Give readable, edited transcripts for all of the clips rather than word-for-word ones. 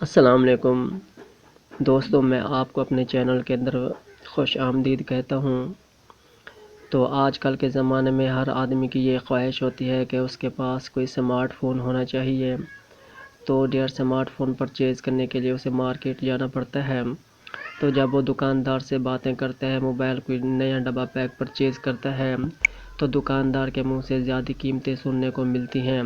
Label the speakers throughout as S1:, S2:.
S1: السلام علیکم دوستوں، میں آپ کو اپنے چینل کے اندر خوش آمدید کہتا ہوں۔ تو آج کل کے زمانے میں ہر آدمی کی یہ خواہش ہوتی ہے کہ اس کے پاس کوئی سمارٹ فون ہونا چاہیے۔ تو سمارٹ فون پرچیز کرنے کے لیے اسے مارکیٹ جانا پڑتا ہے۔ تو جب وہ دکاندار سے باتیں کرتا ہے، موبائل کوئی نیا ڈبہ پیک پرچیز کرتا ہے، تو دکاندار کے منہ سے زیادہ قیمتیں سننے کو ملتی ہیں،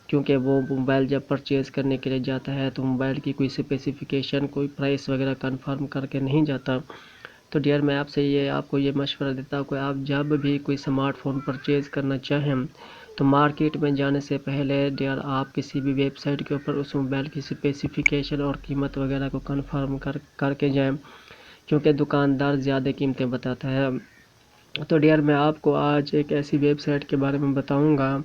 S1: کیونکہ وہ موبائل جب پرچیز کرنے کے لیے جاتا ہے تو موبائل کی کوئی اسپیسیفکیشن، کوئی پرائس وغیرہ کنفرم کر کے نہیں جاتا۔ تو میں آپ کو یہ مشورہ دیتا ہوں کہ آپ جب بھی کوئی سمارٹ فون پرچیز کرنا چاہیں تو مارکیٹ میں جانے سے پہلے آپ کسی بھی ویب سائٹ کے اوپر اس موبائل کی اسپیسیفکیشن اور قیمت وغیرہ کو کنفرم کر کے جائیں، کیونکہ دکاندار زیادہ قیمتیں بتاتا ہے۔ تو میں آپ کو آج ایک ایسی ویب سائٹ کے بارے میں بتاؤں گا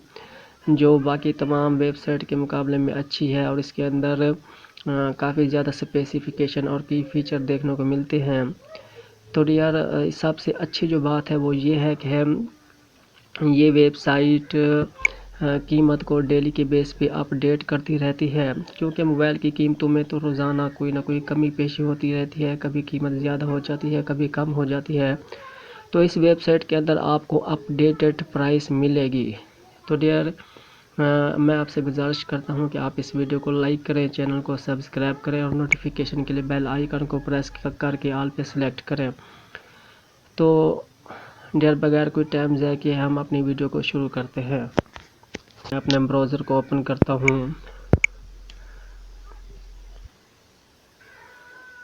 S1: جو باقی تمام ویب سائٹ کے مقابلے میں اچھی ہے، اور اس کے اندر کافی زیادہ اسپیسیفکیشن اور کی فیچر دیکھنے کو ملتے ہیں۔ تو سب سے اچھی جو بات ہے وہ یہ ہے کہ یہ ویب سائٹ قیمت کو ڈیلی کے بیس پہ اپ ڈیٹ کرتی رہتی ہے، کیونکہ موبائل کی قیمتوں میں تو روزانہ کوئی نہ کوئی کمی بیشی ہوتی رہتی ہے، کبھی قیمت زیادہ ہو جاتی ہے، کبھی کم ہو جاتی ہے۔ تو اس ویب سائٹ کے اندر آپ کو اپ ڈیٹڈ پرائس ملے گی۔ تو میں آپ سے گزارش کرتا ہوں کہ آپ اس ویڈیو کو لائک کریں، چینل کو سبسکرائب کریں اور نوٹیفیکیشن کے لیے بیل آئیکن کو پریس کر کے آل پہ سلیکٹ کریں۔ تو بغیر کوئی ٹائم ضائع کیے ہم اپنی ویڈیو کو شروع کرتے ہیں۔ میں اپنے براؤزر کو اوپن کرتا ہوں۔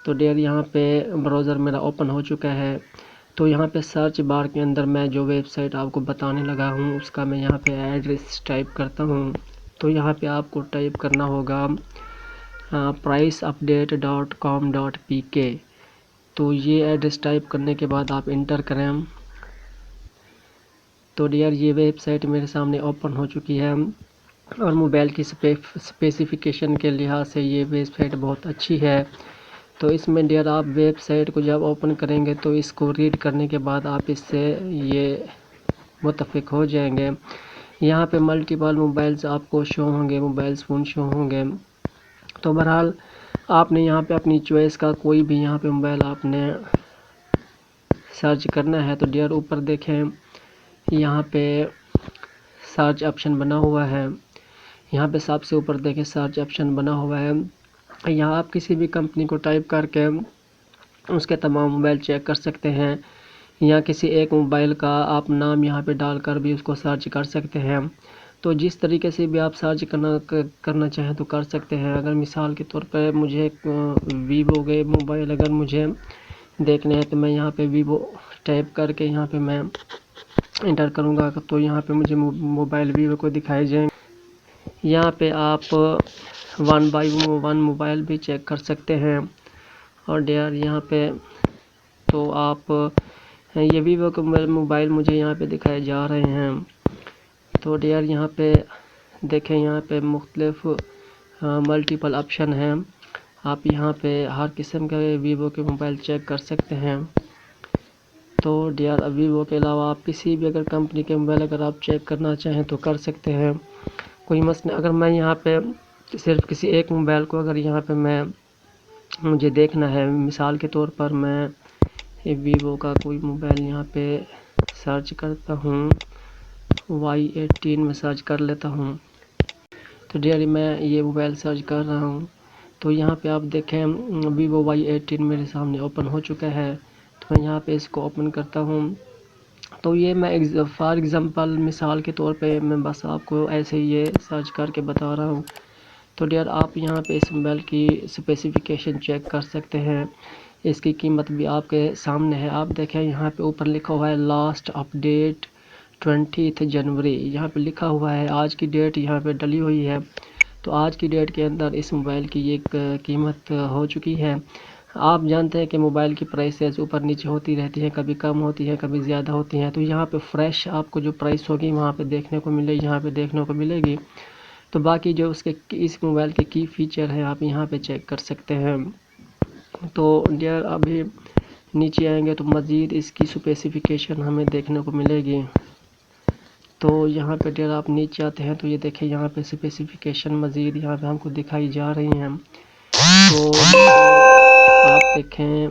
S1: تو یہاں پہ براؤزر میرا اوپن ہو چکا ہے۔ تو یہاں پہ سرچ بار کے اندر میں جو ویب سائٹ آپ کو بتانے لگا ہوں اس کا میں یہاں پہ ایڈریس ٹائپ کرتا ہوں۔ تو یہاں پہ آپ کو ٹائپ کرنا ہوگا priceupdate.com.pk۔ تو یہ ایڈریس ٹائپ کرنے کے بعد آپ انٹر کریں۔ تو یہ ویب سائٹ میرے سامنے اوپن ہو چکی ہے، اور موبائل کی اسپیسیفکیشن کے لحاظ سے یہ ویب سائٹ بہت اچھی ہے۔ تو اس میں آپ ویب سائٹ کو جب اوپن کریں گے تو اس کو ریڈ کرنے کے بعد آپ اس سے یہ متفق ہو جائیں گے۔ یہاں پہ ملٹیپل موبائلز آپ کو شو ہوں گے، موبائلز فون شو ہوں گے۔ تو بہرحال آپ نے یہاں پہ اپنی چوائس کا کوئی بھی یہاں پہ موبائل آپ نے سرچ کرنا ہے۔ تو اوپر دیکھیں، یہاں پہ سرچ آپشن بنا ہوا ہے۔ یہاں پہ سب سے اوپر دیکھیں سرچ آپشن بنا ہوا ہے۔ یہاں آپ کسی بھی کمپنی کو ٹائپ کر کے اس کے تمام موبائل چیک کر سکتے ہیں، یا کسی ایک موبائل کا آپ نام یہاں پہ ڈال کر بھی اس کو سرچ کر سکتے ہیں۔ تو جس طریقے سے بھی آپ سرچ کرنا چاہیں تو کر سکتے ہیں۔ اگر مثال کے طور پہ مجھے ویوو کے موبائل اگر مجھے دیکھنے ہیں تو میں یہاں پہ ویوو ٹائپ کر کے یہاں پہ میں انٹر کروں گا، تو یہاں پہ مجھے موبائل ویوو کو دکھائے جائیں گے۔ یہاں پہ آپ 1 بائی 1 موبائل بھی چیک کر سکتے ہیں۔ اور یہاں پہ تو آپ یہ ویوو کے موبائل مجھے یہاں پہ دکھائے جا رہے ہیں۔ تو یہاں پہ دیکھیں، یہاں پہ مختلف ملٹیپل آپشن ہیں۔ آپ یہاں پہ ہر قسم کے ویوو کے موبائل چیک کر سکتے ہیں۔ تو ویوو کے علاوہ آپ کسی بھی اگر کمپنی کے موبائل اگر آپ چیک کرنا چاہیں تو کر سکتے ہیں، کوئی مسئلہ۔ اگر میں یہاں پہ صرف کسی ایک موبائل کو اگر یہاں پہ مجھے دیکھنا ہے، مثال کے طور پر میں ویوو کا کوئی موبائل یہاں پہ سرچ کرتا ہوں، Y18 میں سرچ کر لیتا ہوں۔ تو میں یہ موبائل سرچ کر رہا ہوں۔ تو یہاں پہ آپ دیکھیں ویوو Y18 میرے سامنے اوپن ہو چکا ہے۔ تو میں یہاں پہ اس کو اوپن کرتا ہوں۔ تو یہ میں فار ایگزامپل مثال کے طور پہ میں بس آپ کو ایسے یہ سرچ کر کے بتا رہا ہوں۔ تو آپ یہاں پہ اس موبائل کی اسپیسیفکیشن چیک کر سکتے ہیں، اس کی قیمت بھی آپ کے سامنے ہے۔ آپ دیکھیں یہاں پہ اوپر لکھا ہوا ہے لاسٹ اپ ڈیٹ 20 جنوری، یہاں پہ لکھا ہوا ہے، آج کی ڈیٹ یہاں پہ ڈلی ہوئی ہے۔ تو آج کی ڈیٹ کے اندر اس موبائل کی یہ قیمت ہو چکی ہے۔ آپ جانتے ہیں کہ موبائل کی پرائسز اوپر نیچے ہوتی رہتی ہیں، کبھی کم ہوتی ہیں، کبھی زیادہ ہوتی ہیں۔ تو یہاں پہ فریش آپ کو جو پرائس ہوگی وہاں پہ دیکھنے کو ملے گی۔ تو باقی جو اس موبائل کے کی فیچر ہیں آپ یہاں پہ چیک کر سکتے ہیں۔ تو ابھی نیچے آئیں گے تو مزید اس کی اسپیسیفکیشن ہمیں دیکھنے کو ملے گی۔ تو یہاں پہ آپ نیچے آتے ہیں تو یہ دیکھیں یہاں پہ اسپیسیفکیشن مزید یہاں پہ ہم کو دکھائی جا رہی ہیں۔ تو آپ دیکھیں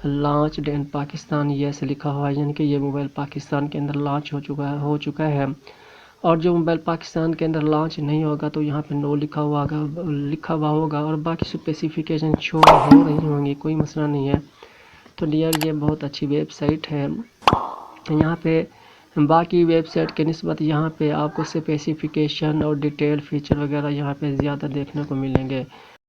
S1: لانچڈ ان پاکستان یہ ایسے لکھا ہوا ہے، یعنی کہ یہ موبائل پاکستان کے اندر لانچ ہو چکا ہے۔ اور جو موبائل پاکستان کے اندر لانچ نہیں ہوگا تو یہاں پہ نو لکھا ہوا ہوگا اور باقی اسپیسیفکیشن شو ہو رہی ہوں گی، کوئی مسئلہ نہیں ہے۔ تو ڈیئر یہ بہت اچھی ویب سائٹ ہے۔ یہاں پہ باقی ویب سائٹ کے نسبت یہاں پہ آپ کو اسپیسیفکیشن اور ڈیٹیل فیچر وغیرہ یہاں پہ زیادہ دیکھنے کو ملیں گے۔